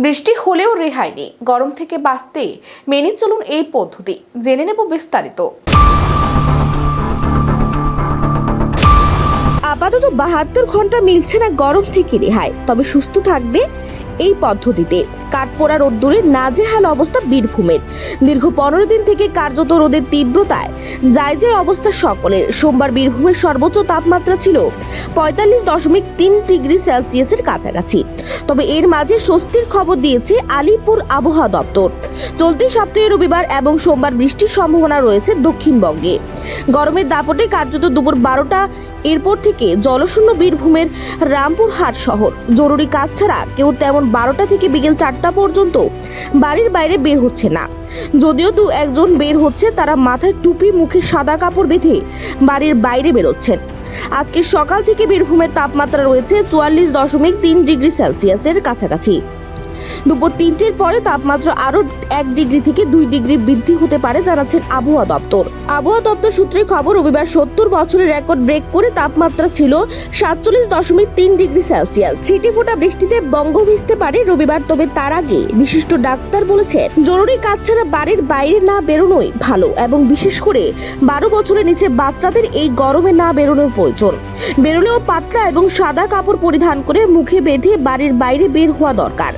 বৃষ্টি হলেও রেহাই নেই, গরম থেকে বাঁচতে মেনে চলুন এই পদ্ধতি। জেনে নেব বিস্তারিত। আপাতত 72 ঘন্টা মিলছে না গরম থেকে রেহাই, তবে সুস্থ থাকবে এই পদ্ধতিতে। কাঠপোড়া রোদ্দুরে নাজেহাল অবস্থা বীরভূমের। দীর্ঘ 15 দিন থেকে কার্যত রোদের তীব্রতায় যায় অবস্থা সকলের। সোমবার বীরভূমের সর্বোচ্চ তাপমাত্রা ছিল 45.3 ডিগ্রি সেলসিয়াসের কাছাকাছি। তবে এর মাঝে স্বস্তির খবর দিয়েছে আলিপুর আবহাওয়া দপ্তর। চলতি সপ্তাহে রবিবার এবং সোমবার বৃষ্টির সম্ভাবনা রয়েছে দক্ষিণবঙ্গে। গরমের দাপটে কার্যত দুপুর 12টা এরপর থেকে জলশূন্য বীরভূমের রামপুরহাট শহর। জরুরি কাজ ছাড়া কেউ তেমন 12টা থেকে বিকেল 4টা পর্যন্ত বাড়ির বাইরে বের হচ্ছে না। যদিও দু একজন বের হচ্ছে, তারা মাথায় টুপি, মুখে সাদা কাপড় বেঁধে বাড়ির বাইরে বেরোচ্ছেন। আজকে সকাল থেকে বীরভূমের তাপমাত্রা রয়েছে 44.3 ডিগ্রি সেলসিয়াসের কাছাকাছি। দুপুর 3টের পরে তাপমাত্রা আরো 1 ডিগ্রি থেকে 2 ডিগ্রি বৃদ্ধি হতে পারে জানাচ্ছেন আবহাওয়া দপ্তর। আবহাওয়া দপ্তর সূত্রে খবর, রবিবার 70 বছরের রেকর্ড ব্রেক করে তাপমাত্রা ছিল 47.3 ডিগ্রি সেলসিয়াস। ছিটেফোঁটা বৃষ্টিতে বঙ্গ ভিজতে পারে রবিবার, তবে তার আগে বিশিষ্ট ডাক্তার বলেছেন জরুরি কাজ ছাড়া বাড়ির বাইরে না বেরোনোই ভালো, এবং বিশেষ করে 12 বছরের নিচে বাচ্চাদের এই গরমে না বেরোনোর প্রয়োজন। বেরোলেও পাতলা এবং সাদা কাপড় পরিধান করে মুখে বেঁধে বাড়ির বাইরে বের হওয়া দরকার।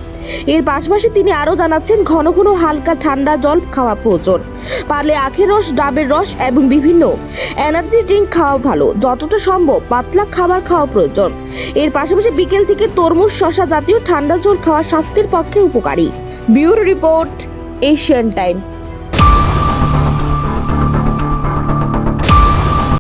এর পাশাপাশি তিনি আরো জানাচ্ছেন ঘন ঘন হালকা ঠান্ডা জল খাওয়া প্রয়োজন। পারলে আখের রস, ডাবের রস এবং বিভিন্ন এনার্জি ড্রিঙ্ক খাওয়া ভালো। যতটা সম্ভব পাতলা খাবার খাওয়া প্রয়োজন। এর পাশাপাশি বিকেল থেকে তরমুজ, শসা জাতীয় ঠান্ডা জল খাওয়া স্বাস্থ্যের পক্ষে উপকারী। Bureau report, Asian Times.